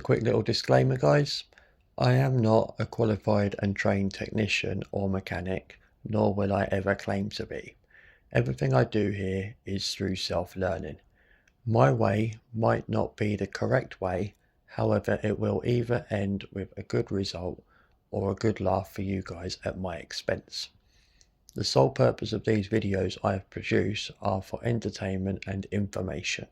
quick little disclaimer, guys. I am not a qualified and trained technician or mechanic, nor will I ever claim to be. Everything I do here is through self-learning. My way might not be the correct way, however it will either end with a good result or a good laugh for you guys at my expense. The sole purpose of these videos I have produced are for entertainment and information.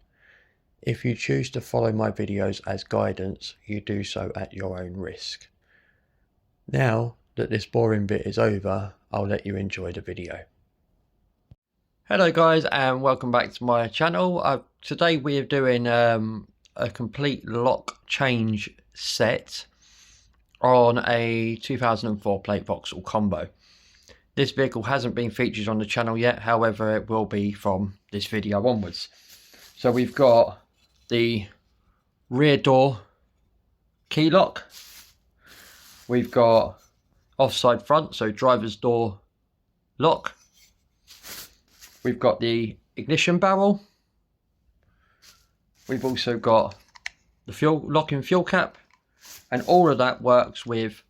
If you choose to follow my videos as guidance, you do so at your own risk. Now that this boring bit is over, I'll let you enjoy the video. Hello guys, and welcome back to my channel. Today we are doing a complete lock change set on a 2004 plate Vauxhall combo. This vehicle hasn't been featured on the channel yet, however it will be from this video onwards. So we've got the rear door key lock, we've got offside front, so driver's door lock, we've got the ignition barrel, we've also got the locking fuel cap, and all of that works with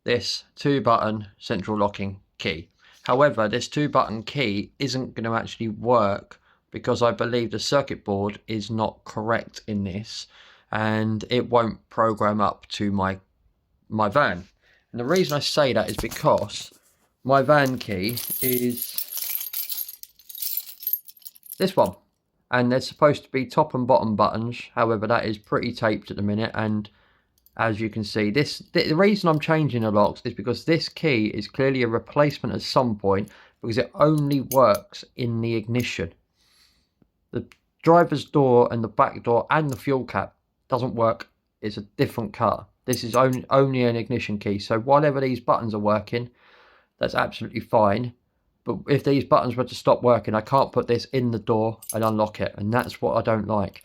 this 2-button central locking key. However, this 2-button key isn't going to actually work because I believe the circuit board is not correct in this, and it won't program up to my van. And the reason I say that is because my van key is this one, and they're supposed to be top and bottom buttons. However, that is pretty taped at the minute, and as you can see, the reason I'm changing the locks is because this key is clearly a replacement at some point, because it only works in the ignition. The driver's door and the back door and the fuel cap doesn't work. It's a different cut. This is only an ignition key. So whatever these buttons are working, that's absolutely fine. But if these buttons were to stop working, I can't put this in the door and unlock it. And that's what I don't like.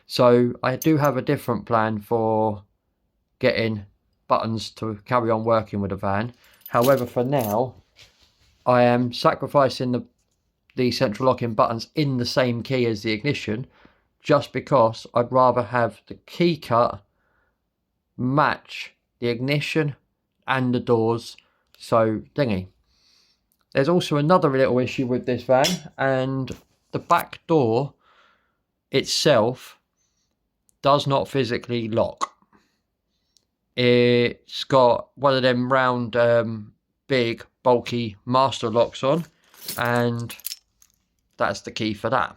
So I do have a different plan for getting buttons to carry on working with the van. However, for now, I am sacrificing the central locking buttons in the same key as the ignition, just because I'd rather have the key cut match the ignition and the doors. So thingy. There's also another little issue with this van, and the back door itself does not physically lock. It's got one of them round big bulky master locks on, and that's the key for that.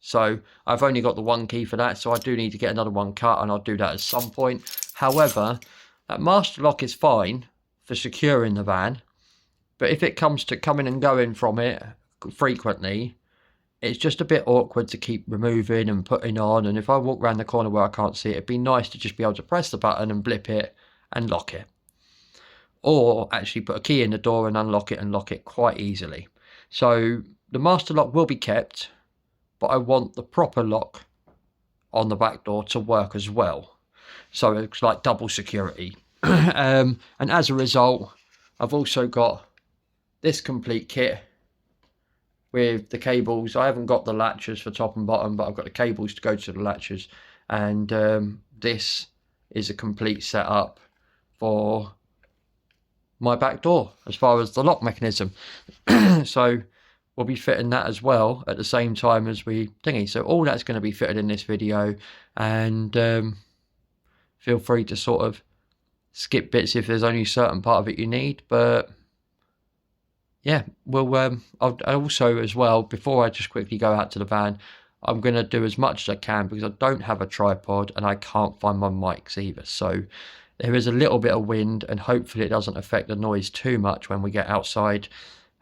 So I've only got the one key for that, so I do need to get another one cut, and I'll do that at some point. However, that master lock is fine for securing the van, but if it comes to coming and going from it frequently, it's just a bit awkward to keep removing and putting on. And if I walk around the corner where I can't see it, it'd be nice to just be able to press the button and blip it and lock it, or actually put a key in the door and unlock it and lock it quite easily. So the master lock will be kept, but I want the proper lock on the back door to work as well. So it's like double security. And as a result, I've also got this complete kit with the cables. I haven't got the latches for top and bottom, but I've got the cables to go to the latches. And this is a complete setup for my back door as far as the lock mechanism. So we'll be fitting that as well at the same time as we thingy. So all that's going to be fitted in this video, and feel free to sort of skip bits if there's only a certain part of it you need. But yeah, we'll I'll also as well, before I just quickly go out to the van, I'm going to do as much as I can because I don't have a tripod and I can't find my mics either. So there is a little bit of wind, and hopefully it doesn't affect the noise too much when we get outside.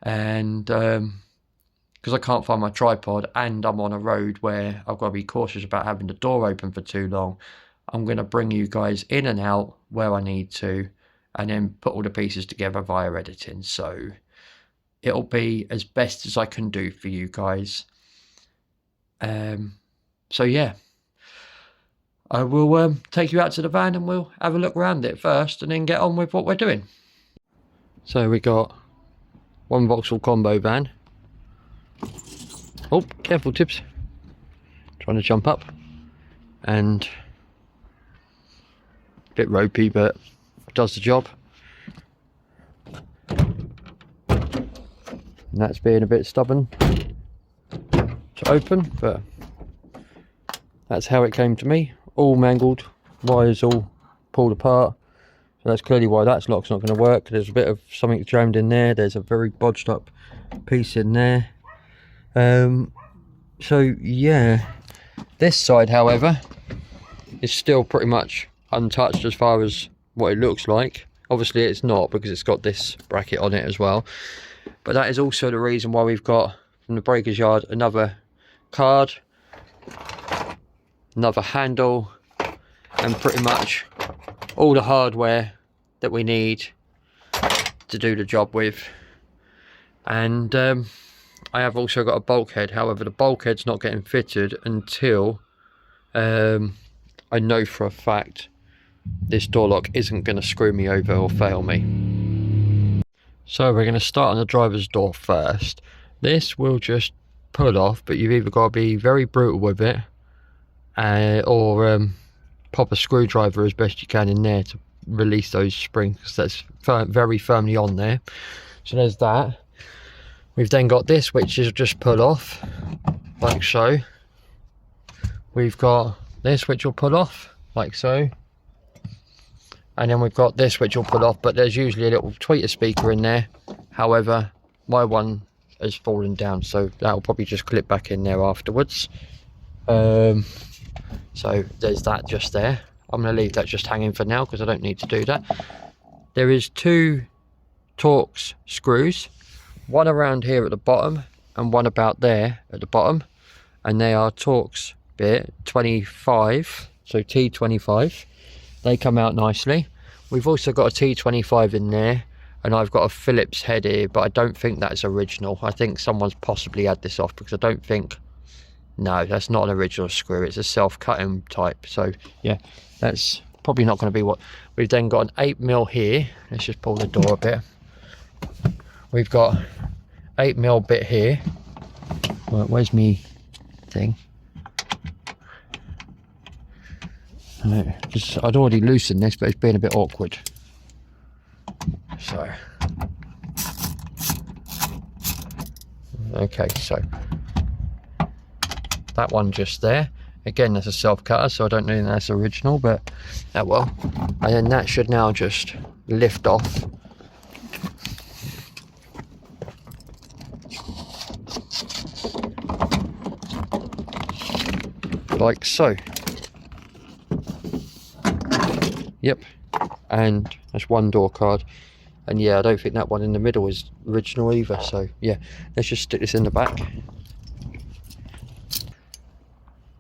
And because I can't find my tripod and I'm on a road where I've got to be cautious about having the door open for too long, I'm going to bring you guys in and out where I need to, and then put all the pieces together via editing. So it'll be as best as I can do for you guys. So yeah, I will take you out to the van and we'll have a look around it first and then get on with what we're doing. So we got one Vauxhall combo van. Oh, careful Tips, trying to jump up. And bit ropey, but does the job. And that's being a bit stubborn to open, but that's how it came to me. All mangled, wires all pulled apart. So that's clearly why that lock's not going to work. There's a bit of something jammed in there. There's a very bodged up piece in there. So yeah, this side, however, is still pretty much untouched as far as what it looks like. Obviously it's not, because it's got this bracket on it as well. But that is also the reason why we've got from the breaker's yard another card, another handle, and pretty much all the hardware that we need to do the job with. And I have also got a bulkhead. However, the bulkhead's not getting fitted until I know for a fact this door lock isn't going to screw me over or fail me. So we're going to start on the driver's door first. This will just pull off, but you've either got to be very brutal with it or pop a screwdriver as best you can in there to release those springs, because that's very firmly on there. So there's that. We've then got this, which is just pull off like so. We've got this, which will pull off like so, and then we've got this, which will pull off, but there's usually a little tweeter speaker in there. However, my one has fallen down, so that will probably just clip back in there afterwards. So there's that just there. I'm going to leave that just hanging for now because I don't need to do that. There is 2 Torx screws, one around here at the bottom and one about there at the bottom, and they are Torx bit 25, so T25. They come out nicely. We've also got a T25 in there, and I've got a Phillips head here, but I don't think that's original. I think someone's possibly had this off, because I don't think, no, that's not an original screw. It's a self-cutting type. So yeah, that's probably not going to be what. We've then got an 8mm here. Let's just pull the door a bit. We've got 8mm bit here. Well, where's me thing? Just, I'd already loosened this, but it's been a bit awkward. So okay, so that one just there. Again, that's a self-cutter, so I don't know if that's original, but oh well. And then that should now just lift off. Like so. Yep. And that's one door card. And yeah, I don't think that one in the middle is original either, so yeah, let's just stick this in the back.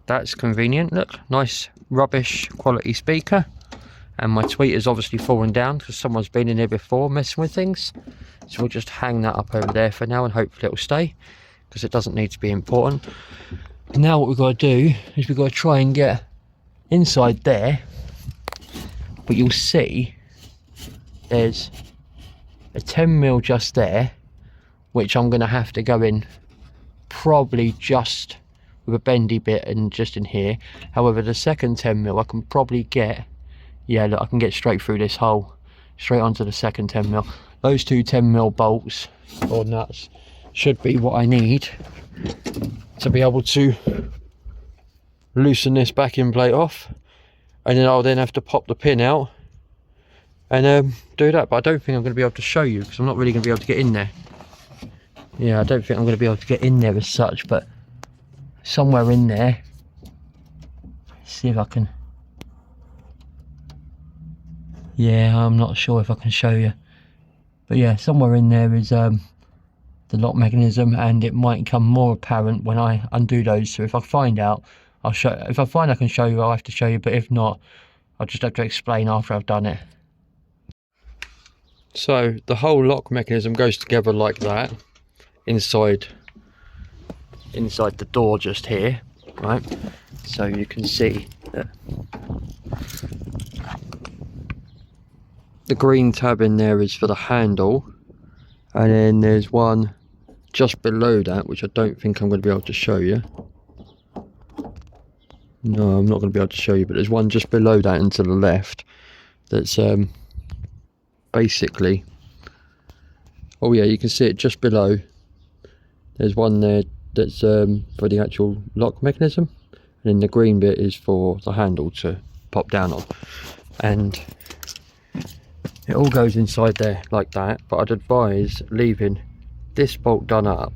That's convenient. Look, nice rubbish quality speaker, and my tweeter's obviously fallen down because someone's been in here before messing with things, so we'll just hang that up over there for now, and hopefully it'll stay, because it doesn't need to be important. Now what we've got to do is we've got to try and get inside there, but you'll see there's a 10mm just there, which I'm going to have to go in probably just with a bendy bit and just in here. However, the second 10mm I can probably get, yeah, look, I can get straight through this hole, straight onto the second 10mm. Those 2 10mm bolts or nuts should be what I need to be able to loosen this backing plate off, and then I'll then have to pop the pin out and do that. But I don't think I'm going to be able to show you, because I'm not really going to be able to get in there. Yeah, I don't think I'm going to be able to get in there as such, but somewhere in there, let's see if I can. Yeah, I'm not sure if I can show you, but yeah, somewhere in there is the lock mechanism, and it might become more apparent when I undo those. So if I find out, I'll show. If I find I can show you, I'll have to show you, but if not, I'll just have to explain after I've done it. So the whole lock mechanism goes together like that inside the door just here, right? So you can see that the green tab in there is for the handle, and then there's one just below that, which I don't think I'm going to be able to show you. No, I'm not going to be able to show you, but there's one just below that and to the left, that's basically, oh yeah, you can see it just below. There's one there that's for the actual lock mechanism, and then the green bit is for the handle to pop down on, and it all goes inside there like that. But I'd advise leaving this bolt done up,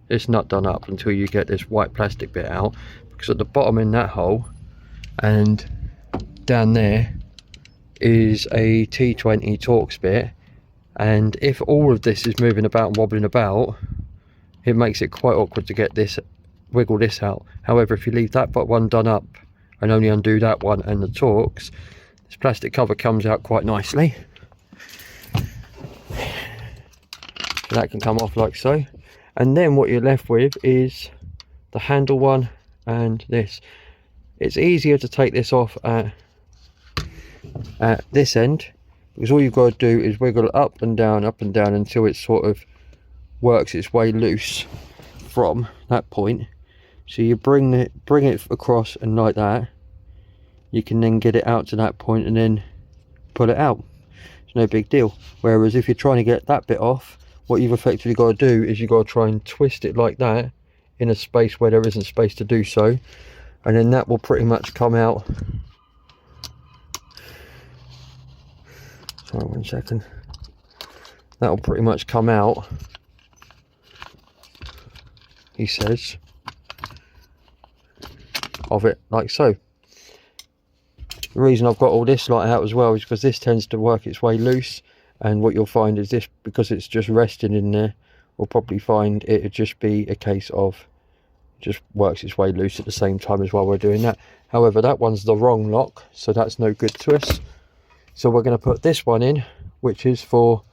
this nut done up, until you get this white plastic bit out, because at the bottom in that hole and down there is a T20 Torx bit, and if all of this is moving about and wobbling about, it makes it quite awkward to get this, wiggle this out. However, if you leave that but one done up and only undo that one and the Torx, this plastic cover comes out quite nicely. So that can come off like so, and then what you're left with is the handle one and this. It's easier to take this off at this end, because all you've got to do is wiggle it up and down until it sort of works its way loose from that point. So you bring it across, and like that you can then get it out to that point and then pull it out. It's no big deal. Whereas if you're trying to get that bit off, what you've effectively got to do is you've got to try and twist it like that in a space where there isn't space to do so, and then that will pretty much come out. Sorry, 1 second. That will pretty much come out, he says, of it like so. The reason I've got all this light out as well is because this tends to work its way loose, and what you'll find is this, because it's just resting in there, we'll probably find it'd just be a case of just works its way loose at the same time as while we're doing that. However, that one's the wrong lock, so that's no good to us. So we're going to put this one in, which is for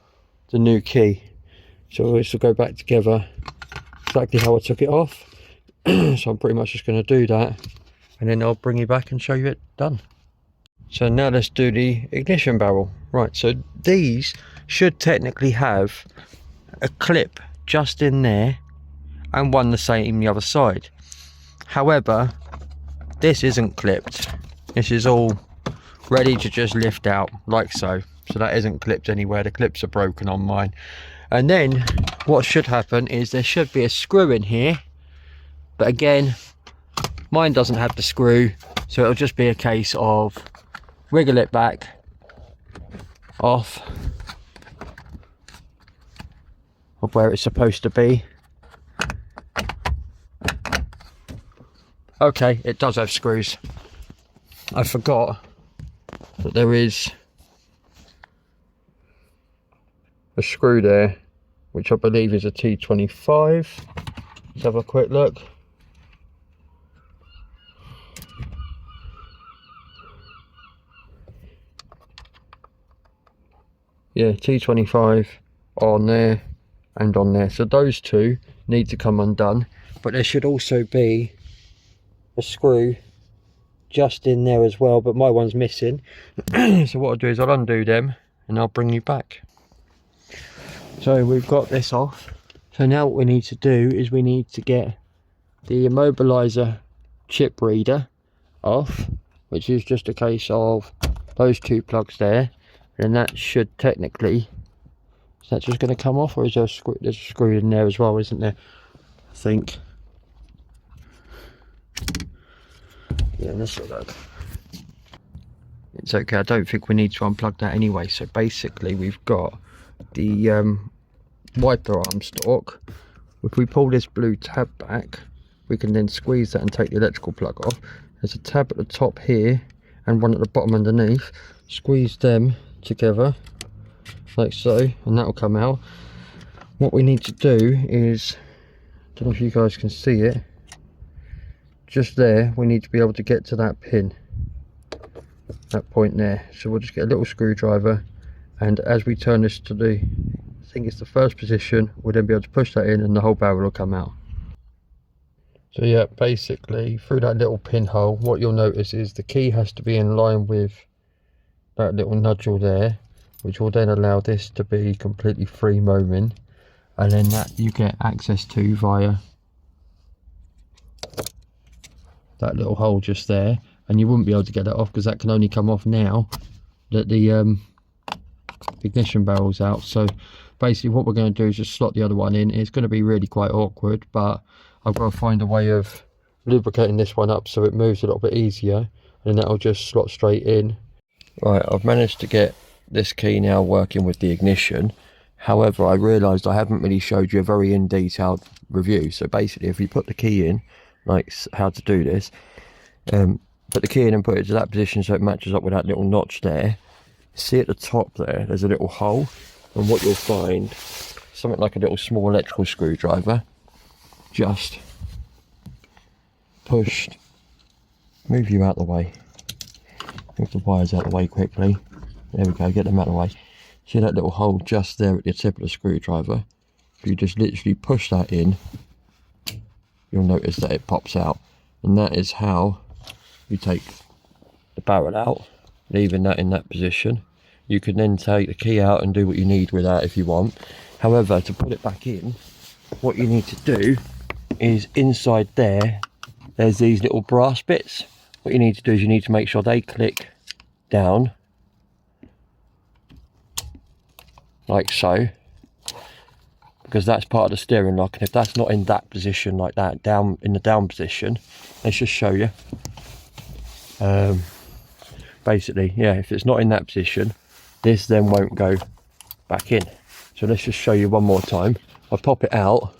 the new key. So this will go back together exactly how I took it off. So I'm pretty much just going to do that, and then I'll bring you back and show you it done. So now let's do the ignition barrel. Right, so these should technically have a clip just in there and one the same the other side. However, this isn't clipped. This is all ready to just lift out like so. So that isn't clipped anywhere. The clips are broken on mine. And then what should happen is there should be a screw in here, but again, mine doesn't have the screw, so it'll just be a case of wiggle it back off of where it's supposed to be. Okay, it does have screws. I forgot that there is a screw there, which I believe is a T25. Let's have a quick look. Yeah, T25 on there and on there. So those two need to come undone, but there should also be a screw just in there as well, but my one's missing. So what I'll do is I'll undo them and I'll bring you back. So we've got this off. So now what we need to do is we need to get the immobilizer chip reader off, which is just a case of those two plugs there, and that should technically, is that just going to come off, or is there a screw? There's a screw in there as well, isn't there? I think. Yeah, let's look. It's okay, I don't think we need to unplug that anyway. So basically we've got the wiper arm stalk. If we pull this blue tab back, we can then squeeze that and take the electrical plug off. There's a tab at the top here and one at the bottom underneath. Squeeze them together like so, and that will come out. What we need to do is, I don't know if you guys can see it, just there we need to be able to get to that pin, that point there. So we'll just get a little screwdriver, and as we turn this to the, I think it's the first position, we'll then be able to push that in and the whole barrel will come out. So yeah, basically through that little pinhole, what you'll notice is the key has to be in line with that little nodule there, which will then allow this to be completely free roaming, and then that you get access to via that little hole just there, and you wouldn't be able to get that off because that can only come off now that the ignition barrel's out. So basically what we're going to do is just slot the other one in. It's going to be really quite awkward, but I've got to find a way of lubricating this one up so it moves a little bit easier, and that'll just slot straight in. Right, I've managed to get this key now working with the ignition. However, I realised I haven't really showed you a very in detailed review. So basically, if you put the key in, like how to do this, put the key in and put it to that position so it matches up with that little notch there. See at the top there, there's a little hole, and what you'll find, something like a little small electrical screwdriver, just pushed, move you out the way, move the wires out the way quickly, there we go, get them out of the way. See that little hole just there at the tip of the screwdriver? If you just literally push that in, you'll notice that it pops out, and that is how you take the barrel out, leaving that in that position. You can then take the key out and do what you need with that if you want. However, to put it back in, what you need to do is inside there, there's these little brass bits. What you need to do is you need to make sure they click down, like so, because that's part of the steering lock, and if that's not in that position like that, down in the down position, let's just show you. Basically, yeah, if it's not in that position, this then won't go back in. So let's just show you one more time. I pop it out,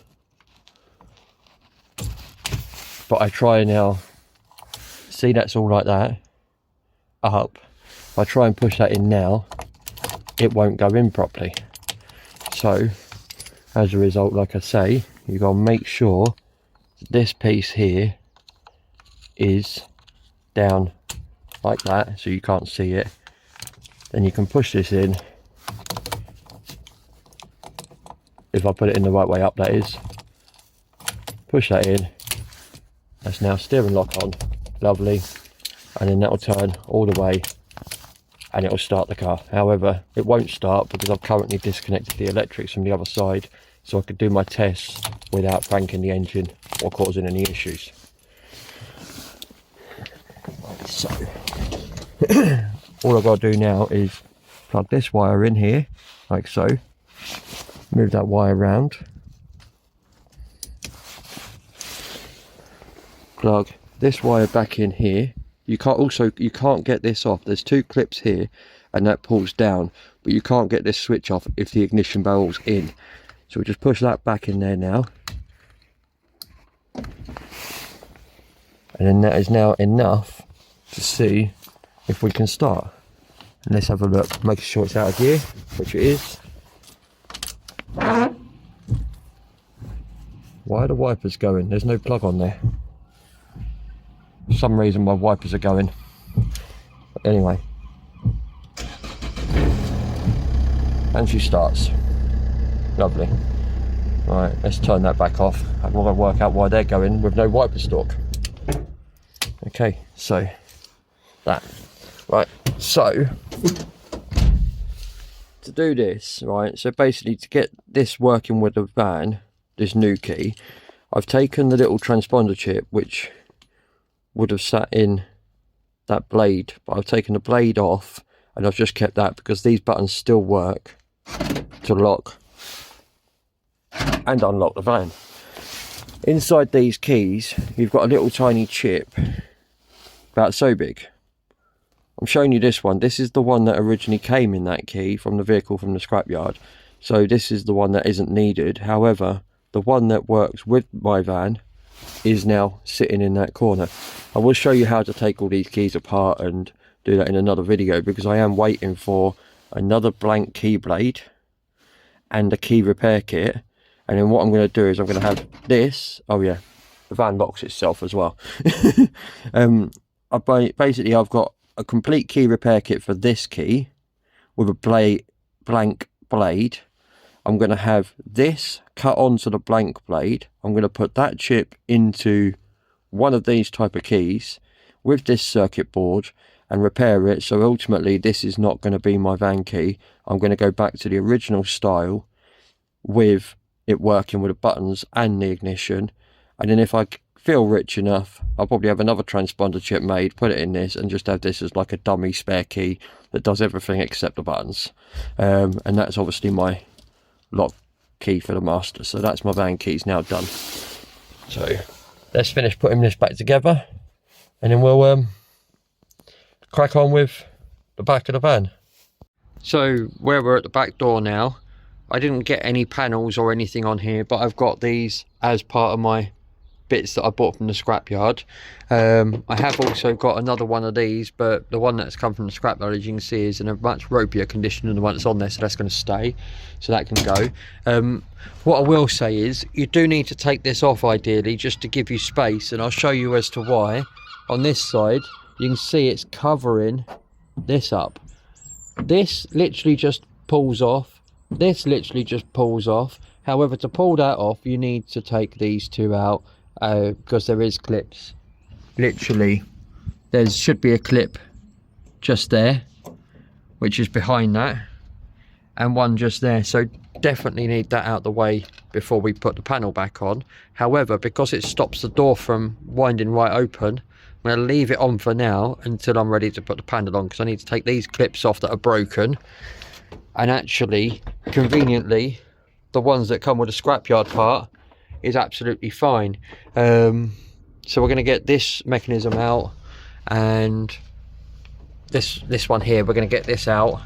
but I try now, see that's all like that, up. If I try and push that in now, it won't go in properly. So as a result, like I say, you've got to make sure this piece here is down like that, so you can't see it. Then you can push this in, if I put it in the right way up, that is. Push that in, that's now steering lock on, lovely, and then that'll turn all the way and it'll start the car. However, it won't start because I've currently disconnected the electrics from the other side, so I could do my tests without cranking the engine or causing any issues. So all I've got to do now is plug this wire in here, like so, move that wire around, plug this wire back in here. You can't get this off. There's two clips here and that pulls down, but you can't get this switch off if the ignition barrel's in. So we just push that back in there now, and then that is now enough to see if we can start. And let's have a look, making sure it's out of gear, which it is. Why are the wipers going? There's no plug on there. For some reason my wipers are going. But anyway, and she starts. Lovely. Right, let's turn that back off. I'm going to work out why they're going with no wiper stalk. Okay, so that. Right, so to do this, right, so basically to get this working with the van, this new key, I've taken the little transponder chip which would have sat in that blade, but I've taken the blade off and I've just kept that because these buttons still work to lock and unlock the van. Inside these keys you've got a little tiny chip about so big. I'm showing you this one. This is the one that originally came in that key from the vehicle from the scrapyard, so this is the one that isn't needed. However, the one that works with my van is now sitting in that corner. I will show you how to take all these keys apart and do that in another video, because I am waiting for another blank key blade and a key repair kit. And then what I'm going to do is I'm going to have this. Oh yeah, the van locks itself as well. Basically I've got a complete key repair kit for this key with a blank blade. I'm going to have this cut onto the blank blade. I'm going to put that chip into one of these type of keys with this circuit board and repair it. So ultimately this is not going to be my van key. I'm going to go back to the original style with it working with the buttons and the ignition. And then if I feel rich enough, I'll probably have another transponder chip made, put it in this, and just have this as like a dummy spare key that does everything except the buttons. And that's obviously my lock key for the master. So that's my van keys now done. So let's finish putting this back together, and then we'll crack on with the back of the van. So where we're at the back door now, I didn't get any panels or anything on here, but I've got these as part of my bits that I bought from the scrapyard. I have also got another one of these, but the one that's come from the scrapyard, as you can see, is in a much ropier condition than the one that's on there, so that's going to stay, so that can go. What I will say is you do need to take this off ideally, just to give you space, and I'll show you as to why. On this side you can see it's covering this up. This literally just pulls off, this literally just pulls off. However, to pull that off you need to take these two out, because there is clips. Literally there should be a clip just there, which is behind that, and one just there, so definitely need that out the way before we put the panel back on. However, because it stops the door from winding right open, I'm going to leave it on for now until I'm ready to put the panel on, because I need to take these clips off that are broken, and actually conveniently the ones that come with a scrapyard part is absolutely fine. So we're going to get this mechanism out, and this one here, we're going to get this out.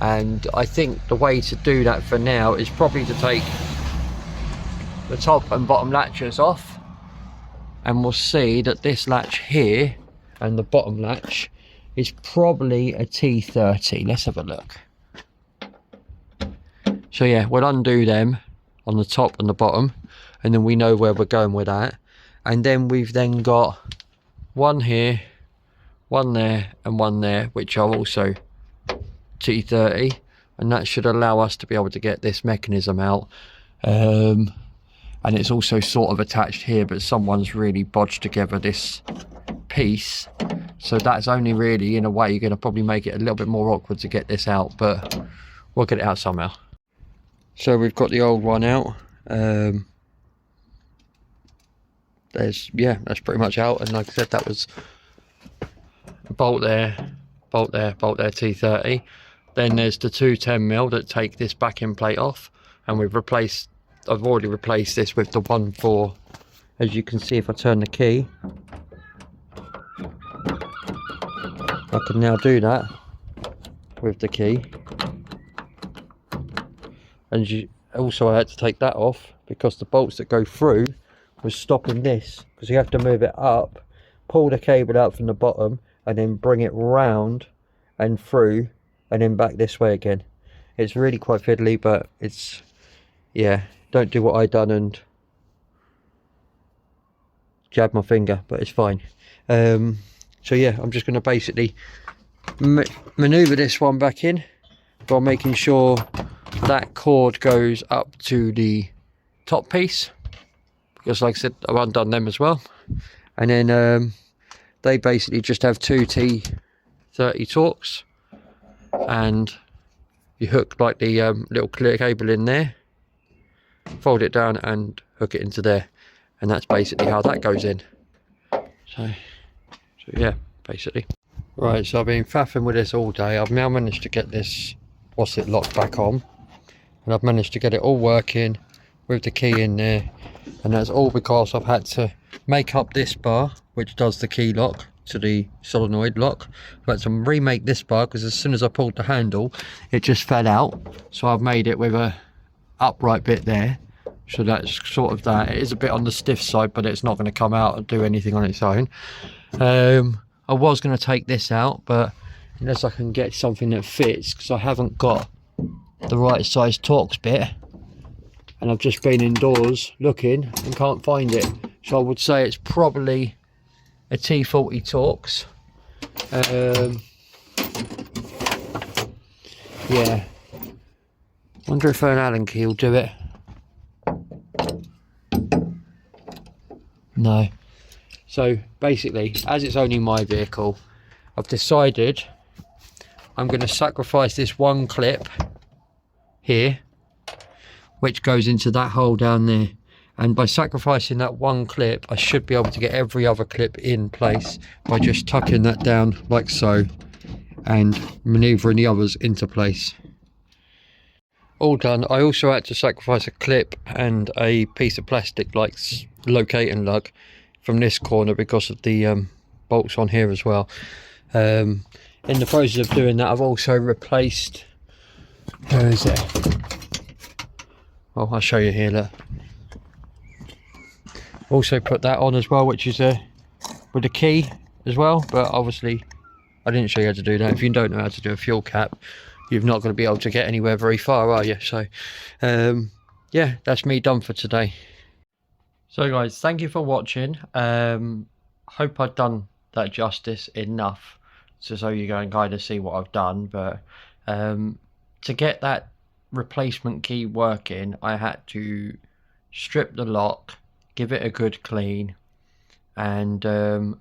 And I think the way to do that for now is probably to take the top and bottom latches off, and we'll see that this latch here and the bottom latch is probably a T30. Let's have a look. So yeah, we'll undo them on the top and the bottom, and then we know where we're going with that. And then we've then got one here, one there, and one there, which are also T30, and that should allow us to be able to get this mechanism out. And it's also sort of attached here, but someone's really bodged together this piece, so that's only really, in a way, you're going to probably make it a little bit more awkward to get this out, but we'll get it out somehow. So we've got the old one out. That's pretty much out, and like I said, that was a bolt there, bolt there, bolt there, T30. Then there's the two 10mm that take this backing plate off, and I've already replaced this with the 1/4. As you can see, if I turn the key, I can now do that with the key. And also I had to take that off because the bolts that go through was stopping this, because you have to move it up, pull the cable out from the bottom, and then bring it round and through and then back this way again. It's really quite fiddly, but it's, yeah, don't do what I done and jab my finger, but it's fine. So yeah, I'm just going to basically maneuver this one back in by making sure that cord goes up to the top piece, because like I said, I've undone them as well. And then they basically just have two T30 Torx, and you hook like the little clear cable in there, fold it down and hook it into there, and that's basically how that goes in. So yeah, basically. Right, so I've been faffing with this all day. I've now managed to get this locked back on, and I've managed to get it all working with the key in there, and that's all because I've had to make up this bar which does the key lock to the solenoid lock. I've had to remake this bar because as soon as I pulled the handle it just fell out, so I've made it with a upright bit there, so that's sort of that. It is a bit on the stiff side, but it's not going to come out and do anything on its own. I was going to take this out, but unless I can get something that fits, because I haven't got the right size Torx bit, and I've just been indoors looking and can't find it, so I would say it's probably a T40 Torx. Yeah, wonder if an Allen key will do it. No. So basically, as it's only my vehicle, I've decided I'm going to sacrifice this one clip here, which goes into that hole down there, And by sacrificing that one clip, I should be able to get every other clip in place by just tucking that down like so and manoeuvring the others into place. All done. I also had to sacrifice a clip and a piece of plastic like locating lug from this corner because of the bolts on here as well. In the process of doing that, I've also replaced, where is it? Well, I'll show you here, look. Also put that on as well, which is with a key as well, but obviously I didn't show you how to do that. If you don't know how to do a fuel cap, you're not going to be able to get anywhere very far, are you? So yeah, that's me done for today. So guys, thank you for watching. Hope I've done that justice enough so you can kind of see what I've done. But to get that replacement key working, I had to strip the lock, give it a good clean, and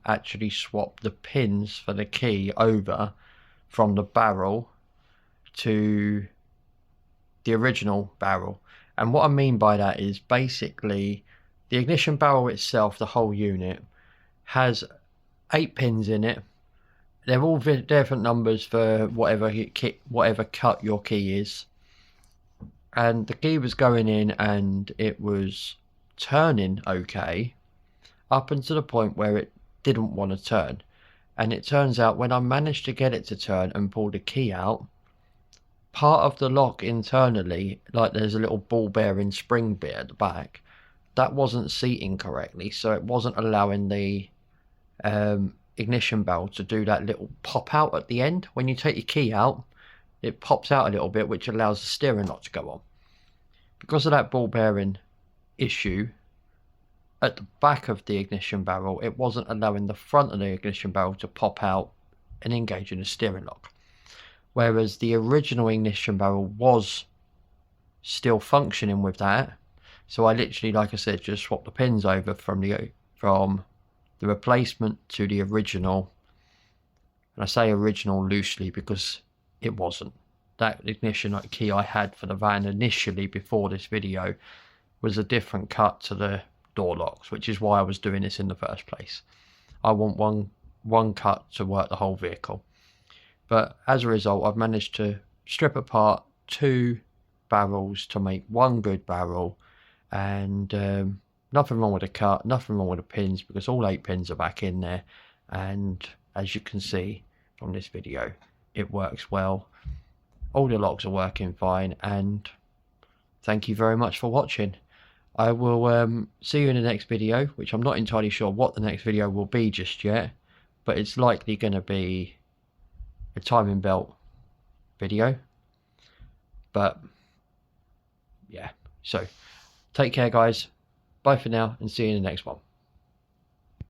actually swap the pins for the key over from the barrel to the original barrel. And what I mean by that is basically the ignition barrel itself, the whole unit, has 8 pins in it. They're all different numbers for whatever cut your key is. And the key was going in and it was turning okay up until the point where it didn't want to turn. And it turns out when I managed to get it to turn and pull the key out, part of the lock internally, like there's a little ball bearing spring bit at the back, that wasn't seating correctly, so it wasn't allowing the ignition bell to do that little pop out at the end. When you take your key out, it pops out a little bit, which allows the steering lock to go on. Because of that ball bearing issue at the back of the ignition barrel, it wasn't allowing the front of the ignition barrel to pop out and engage in the steering lock. Whereas the original ignition barrel was still functioning with that. So I literally, like I said, just swapped the pins over from the replacement to the original. And I say original loosely because it wasn't. That ignition key I had for the van initially before this video was a different cut to the door locks, which is why I was doing this in the first place. I want one cut to work the whole vehicle. But as a result, I've managed to strip apart 2 barrels to make one good barrel, and nothing wrong with the cut, nothing wrong with the pins, because all 8 pins are back in there. And as you can see from this video, it works well. All the locks are working fine, and thank you very much for watching. I will see you in the next video, which I'm not entirely sure what the next video will be just yet, but it's likely going to be a timing belt video. But yeah, so take care guys, bye for now, and see you in the next one.